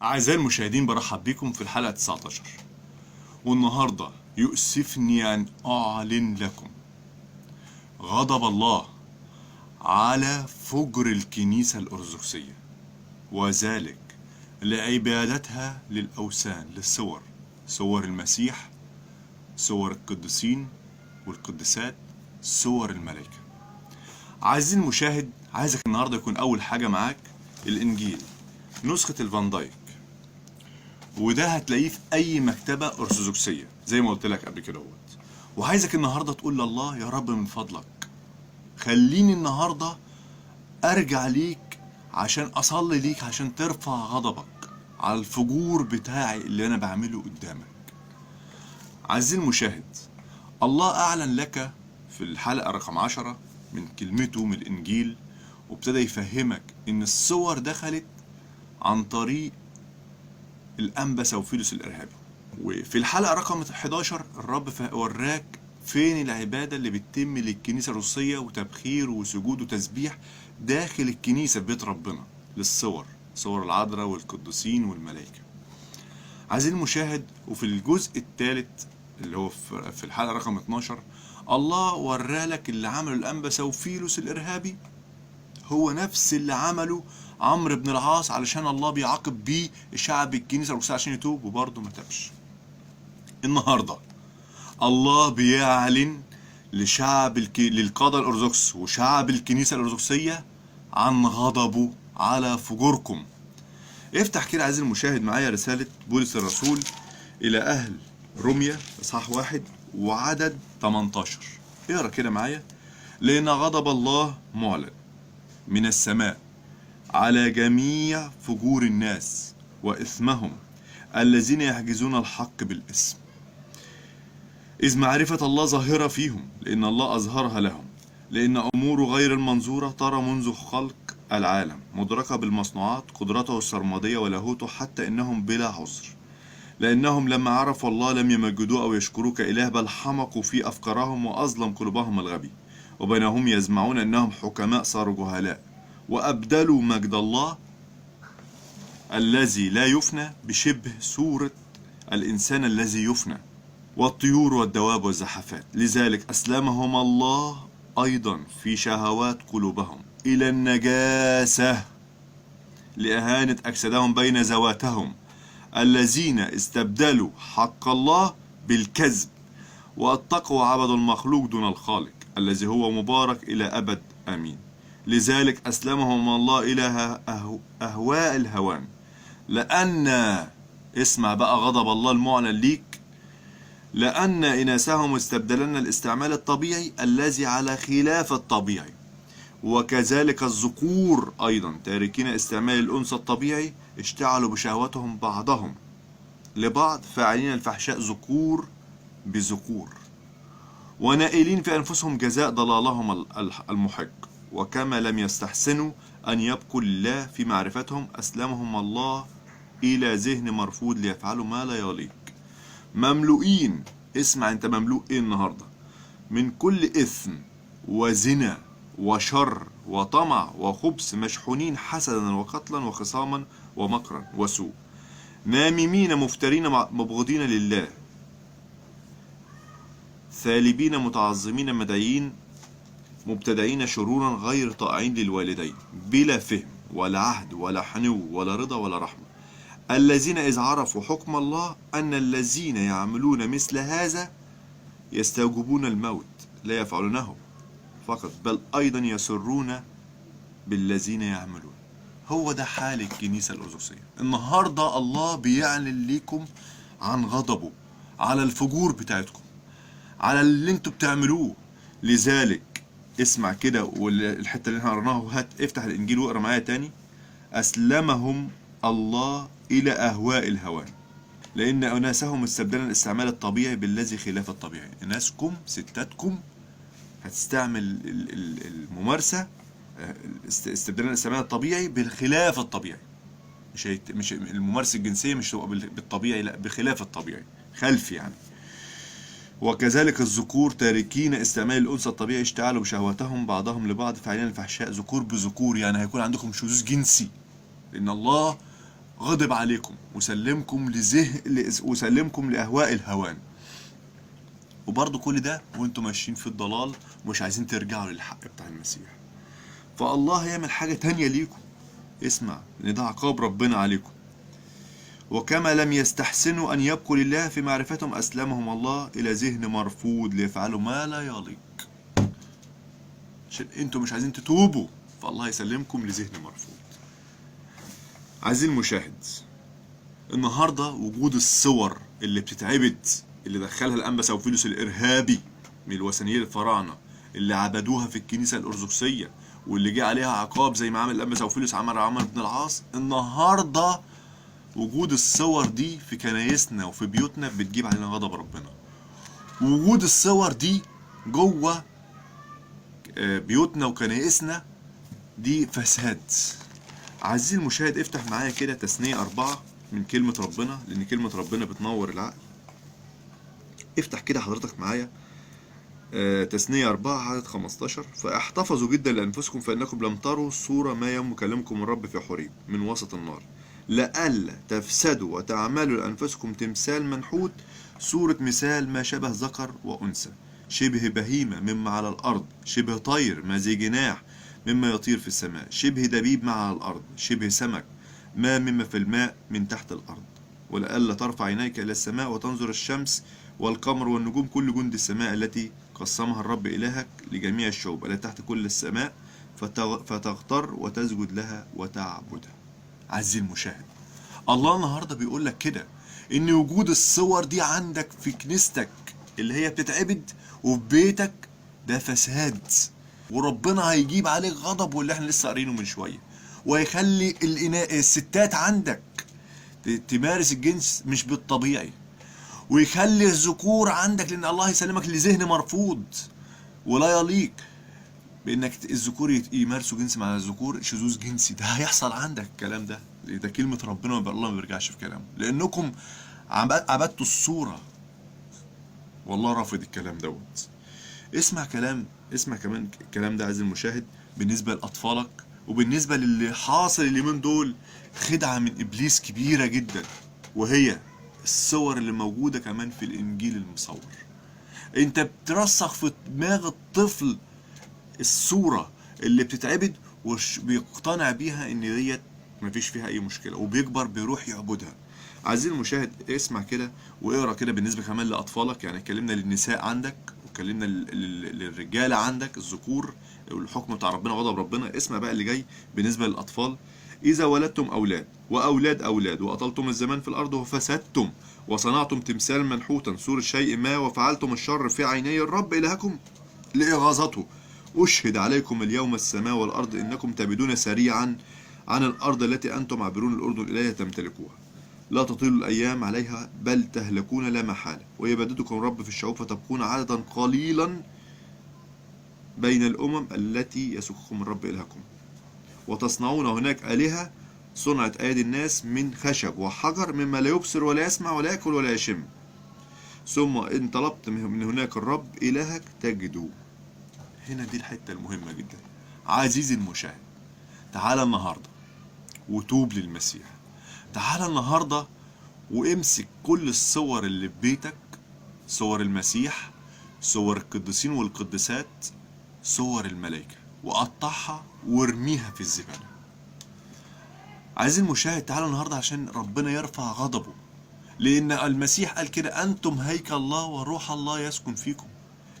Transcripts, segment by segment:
أعزائي المشاهدين، برحب بكم في الحلقة 19. والنهاردة يؤسفني أن أعلن لكم غضب الله على فجر الكنيسة الأرثوذكسية، وذلك لعبادتها للأوثان، للصور، صور المسيح، صور القديسين والقديسات، صور الملائكة. عايزين المشاهد، عايزك النهاردة يكون أول حاجة معاك الإنجيل، نسخة الفان دايك، وده هتلاقيه في اي مكتبه ارثوذكسيه زي ما قلت لك قبل كده. وعايزك النهارده تقول لله: يا رب من فضلك خليني النهارده ارجع ليك عشان اصلي ليك، عشان ترفع غضبك على الفجور بتاعي اللي انا بعمله قدامك. عزيزي المشاهد، الله اعلن لك في الحلقه رقم 10 من كلمته من الانجيل، وابتدى يفهمك ان الصور دخلت عن طريق الأنبا سوفيلوس الإرهابي. وفي الحلقة رقم 11 الرب وراك فين العبادة اللي بتتم للكنيسة الروسية، وتبخير وسجود وتسبيح داخل الكنيسة في بيت ربنا للصور، صور العذراء والقديسين والملائكة. عايزين المشاهد، وفي الجزء الثالث اللي هو في الحلقة رقم 12 الله ورالك اللي عمله الأنبا سوفيلوس الإرهابي هو نفس اللي عمله عمرو بن العاص، علشان الله بيعاقب بيه شعب الكنيسة الروسية عشان يتوب، وبرضه ما تابش. النهارده الله بيعلن لشعب للقادة الأرثوذكس وشعب الكنيسة الأرثوذكسية عن غضبه على فجوركم. افتح كده عزيزي المشاهد معايا رسالة بولس الرسول إلى أهل روميا إصحاح 1 وعدد 18. اقرا كده معايا: لأن غضب الله معلن من السماء على جميع فجور الناس وإثمهم الذين يحجزون الحق بالإثم، إذ معرفة الله ظاهرة فيهم، لأن الله أظهرها لهم، لأن أمور غير المنظورة ترى منذ خلق العالم مدركة بالمصنوعات قدرته السرمدية ولاهوته، حتى إنهم بلا عذر، لأنهم لما عرفوا الله لم يمجدوه أو يشكروه كإله، بل حمقوا في أفكارهم وأظلم قلوبهم الغبي، وبينهم يزمعون أنهم حكماء صاروا جهلاء، وأبدلوا مجد الله الذي لا يفنى بشبه صورة الإنسان الذي يفنى والطيور والدواب والزحفات. لذلك أسلمهم الله أيضا في شهوات قلوبهم إلى النجاسة لإهانة أجسادهم بين ذواتهم، الذين استبدلوا حق الله بالكذب، واتقوا وعبدوا المخلوق دون الخالق الذي هو مبارك إلى أبد آمين. لذلك أسلمهم الله إلى أهواء الهوان، لأن اسمع بقى غضب الله المعلن ليك، لأن إناسهم استبدلنا الاستعمال الطبيعي الذي على خلاف الطبيعي، وكذلك الذكور أيضا تاركين استعمال الأنثى الطبيعي اشتعلوا بشهوتهم بعضهم لبعض، فاعلين الفحشاء ذكور بذكور، ونائلين في أنفسهم جزاء ضلالهم المحق. وكما لم يستحسنوا أن يبقوا لله في معرفتهم، أسلمهم الله إلى ذهن مرفوض ليفعلوا ما لا يليق، مملوئين، اسمع انت مملوء ايه النهارده، من كل إثم وزنا وشر وطمع وخبث، مشحونين حسدا وقتلا وخصاما ومكرا وسوء، ناممين مفترين مبغضين لله، ثالبين متعظمين مدعين مبتدعين شرورا غير طائعين للوالدين، بلا فهم ولا عهد ولا حنو ولا رضا ولا رحمة، الذين إذ عرفوا حكم الله أن الذين يعملون مثل هذا يستوجبون الموت، لا يفعلونه فقط بل أيضا يسرون بالذين يعملون. هو ده حال الكنيسة الأرثوذكسية. النهاردة الله بيعلن لكم عن غضبه على الفجور بتاعتكم، على اللي انتوا بتعملوه. لذلك اسمع كده، والحتة اللي احنا قرناها، افتح الإنجيل واقرا معايا تاني: أسلمهم الله إلى أهواء الهوان، لأن أناسهم استبدلنا الاستعمال الطبيعي بالذي خلاف الطبيعي. ناسكم ستاتكم هتستعمل الممارسة، استبدلنا الاستعمال الطبيعي بالخلاف الطبيعي. مش الممارسة الجنسية مش تبقى بالطبيعي، لا بخلاف الطبيعي، خلف يعني. وكذلك الذكور تاركين استعمال الأنثى الطبيعي اشتعلوا بشهوتهم بعضهم لبعض، فاعلين الفحشاء ذكور بذكور، يعني هيكون عندكم شذوذ جنسي، لأن الله غضب عليكم وسلمكم لأهواء الهوان. وبرضه كل ده وانتم ماشيين في الضلال ومش عايزين ترجعوا للحق بتاع المسيح. فالله يعمل حاجة تانية ليكم، اسمع، ان ده عقاب ربنا عليكم. وكما لم يستحسنوا أن يبقوا لله في معرفتهم أسلمهم الله إلى ذهن مرفوض ليفعلوا ما لا يليق. عشان انتم مش عايزين تتوبوا فالله يسلمكم لذهن مرفوض. عايزين المشاهد، النهارده وجود الصور اللي بتتعبد اللي دخلها الأنبا سوفيلوس الإرهابي من الوثنيين الفراعنة اللي عبدوها في الكنيسة الأرثوذكسية واللي جه عليها عقاب زي ما عمل الأنبا سوفيلوس عمل عمرو بن العاص، النهارده وجود الصور دي في كنايسنا وفي بيوتنا بتجيب علينا غضب ربنا. وجود الصور دي جوه بيوتنا وكنايسنا دي فساد. عزيزي المشاهد افتح معايا كده تثنية 4 من كلمة ربنا، لأن كلمة ربنا بتنور العقل. افتح كده حضرتك معايا تثنية 4 عدد 15. فاحتفظوا جدا لأنفسكم فإنكم لم تروا صورة ما يوم كلمكم الرب في حريب من وسط النار، لئلا تفسدوا وتعملوا لأنفسكم تمثال منحوت، صورة مثال ما شبه ذكر وأنثى، شبه بهيمة مما على الأرض، شبه طير ما ذي جناح مما يطير في السماء، شبه دبيب ما على الأرض، شبه سمك ما مما في الماء من تحت الأرض. ولئلا ترفع عينيك إلى السماء وتنظر الشمس والقمر والنجوم كل جند السماء التي قسمها الرب إلهك لجميع الشعوب التي تحت كل السماء، فتغتر وتسجد لها وتعبدها. عزيزي المشاهد، الله النهارده بيقول لك كده ان وجود الصور دي عندك في كنيستك اللي هي بتتعبد وفي بيتك ده فساد، وربنا هيجيب عليك غضب، واللي احنا لسه قارينه من شويه، وهيخلي الستات عندك تمارس الجنس مش بالطبيعي، ويخلي الذكور عندك، لان الله يسلمك لذهن مرفوض ولا يليق بانك الذكور يمارسوا جنس مع الذكور، شذوذ جنسي. ده هيحصل عندك الكلام ده كلمة ربنا، الله ما بيرجعش في كلامه، لانكم عبدتوا الصورة والله رافض الكلام دوت. اسمع كمان الكلام ده عزيزي المشاهد بالنسبة لأطفالك وبالنسبة للي حاصل اليومين دول، خدعة من إبليس كبيرة جدا، وهي الصور اللي موجودة كمان في الإنجيل المصور. انت بترسخ في دماغ الطفل الصورة اللي بتتعبد وبيقتنع بيها ان ديت مفيش فيها اي مشكلة، وبيكبر بيروح يعبدها. عايزين المشاهد اسمع كده واقرا كده بالنسبة كمان لأطفالك، يعني اتكلمنا للنساء عندك واتكلمنا للرجالة عندك الذكور والحكم بتاع ربنا وغضب ربنا. اسمع بقى اللي جاي بالنسبة للأطفال: إذا ولدتم أولاد وأولاد أولاد وأطلتم الزمان في الأرض وفسدتم وصنعتم تمثال منحوتا صورة شيء ما وفعلتم الشر في عيني الرب إلهكم لإغاظته، أشهد عليكم اليوم السماء والأرض إنكم تبدون سريعا عن الأرض التي أنتم عابرون الأردن إليها تمتلكوها، لا تطيلوا الأيام عليها بل تهلكون لا محالة، ويبددكم الرب في الشعوب فتبقون عددا قليلا بين الأمم التي يسوقكم الرب إلهكم، وتصنعون هناك آلهة صنعت أيدي الناس من خشب وحجر مما لا يبصر ولا يسمع ولا يأكل ولا يشم، ثم إن طلبت من هناك الرب إلهك تجدوه. هنا دي الحتة المهمة جدا. عزيزي المشاهد، تعال النهاردة وتوب للمسيح. تعال النهاردة وامسك كل الصور اللي في بيتك، صور المسيح، صور القديسين والقديسات، صور الملائكة، وقطعها وارميها في الزبالة. عايزين المشاهد تعال النهاردة عشان ربنا يرفع غضبه، لأن المسيح قال كده: أنتم هيكل الله وروح الله يسكن فيكم.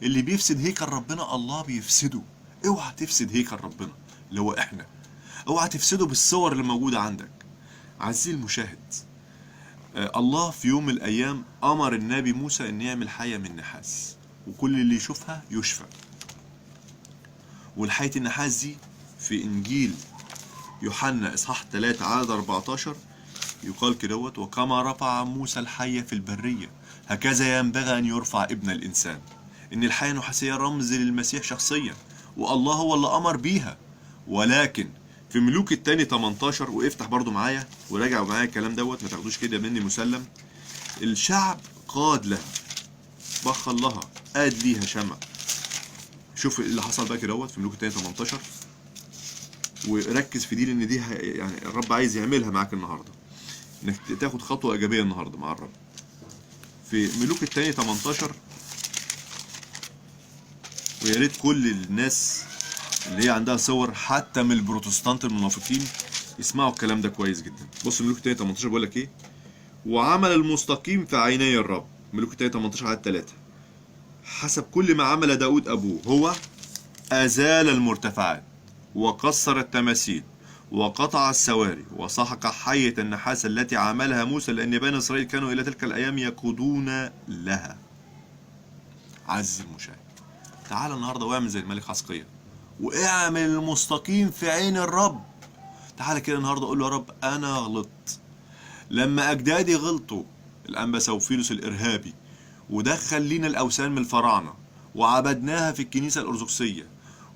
اللي بيفسد هيكل ربنا الله بيفسده. اوعى تفسد هيكل ربنا اللي هو احنا، اوعى تفسده بالصور اللي موجودة عندك. عزيزي المشاهد، الله في يوم من الأيام أمر النبي موسى أن يعمل حية من نحاس، وكل اللي يشوفها يشفى. والحية النحاس دي في إنجيل يوحنا إصحاح 3 عدد 14 يقال كدوت: وكما رفع موسى الحية في البرية هكذا ينبغي أن يرفع ابن الإنسان. إن الحية النحاسية رمز للمسيح شخصيا، والله هو اللي أمر بيها. ولكن في ملوك التاني 18، وافتح برضو معايا وراجعوا معايا الكلام دوت، ما تاخدوش كده مني مسلم. الشعب قاد لها، بخل لها، قاد ليها شمع. شوف اللي حصل بقى كدهوت في ملوك التاني 18، وركز في دي لان دي يعني الرب عايز يعملها معاك النهارده. انك تاخد خطوة ايجابية النهاردة مع الرب. في ملوك التاني 18، ويا ريت كل الناس اللي هي عندها صور حتى من البروتستانت المنافقين يسمعوا الكلام ده كويس جدا. بص ملوك التاني 18 بيقول لك ايه: وعمل المستقيم في عيني الرب. ملوك التاني 18 عدد 3: حسب كل ما عمل داود ابوه، هو ازال المرتفعات وكسر التماثيل وقطع السواري وسحق حية النحاس التي عملها موسى، لأن بني إسرائيل كانوا إلى تلك الأيام يقودون لها. عزيزي المشاهد، تعال النهارده واعمل زي الملك حسقية واعمل المستقيم في عين الرب. تعال كده النهارده قول له: يا رب أنا غلطت لما أجدادي غلطوا، الأنبا سوفيلوس الإرهابي، ودخل لينا الأوثان من الفراعنة وعبدناها في الكنيسة الأرثوذكسية،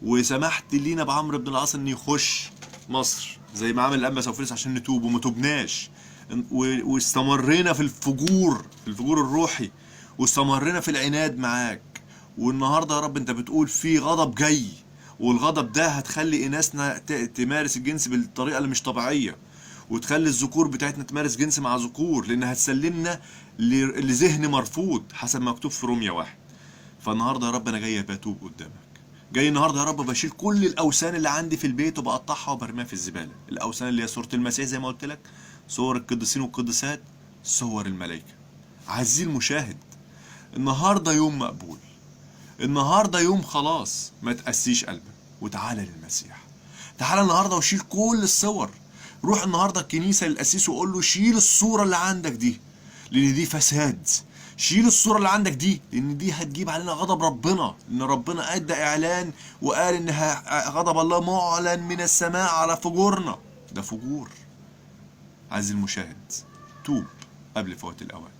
وسمحت لينا بعمرو بن العاص إن يخش مصر زي ما عمل الأنبا سوفيلوس عشان نتوب وما تبناش، واستمرينا في الفجور، في الفجور الروحي، واستمرينا في العناد معاك. والنهارده يا رب انت بتقول في غضب جاي، والغضب ده هتخلي اناسنا تمارس الجنس بالطريقه اللي مش طبيعيه، وتخلي الذكور بتاعتنا تمارس جنس مع ذكور، لان هتسلمنا لذهن مرفوض حسب ما مكتوب في روميا 1. فالنهارده يا رب انا جاي بتوب قدامك، جاي النهارده يا رب بشيل كل الاوثان اللي عندي في البيت وبقطعها وبرميها في الزباله. الاوثان اللي هي صوره المسيح زي ما قلت لك، صور القديسين والقديسات، صور الملائكه. عزيزي المشاهد، النهارده يوم مقبول، النهارده يوم خلاص، ما تقسيش قلبك وتعالى للمسيح. تعالى النهارده وشيل كل الصور. روح النهارده الكنيسه للقسيس وقول له: شيل الصوره اللي عندك دي لان دي فساد. شيل الصوره اللي عندك دي لان دي هتجيب علينا غضب ربنا، ان ربنا ادى اعلان وقال ان غضب الله معلن من السماء على فجورنا. ده فجور. عزيزي المشاهد، توب قبل فوات الاوان.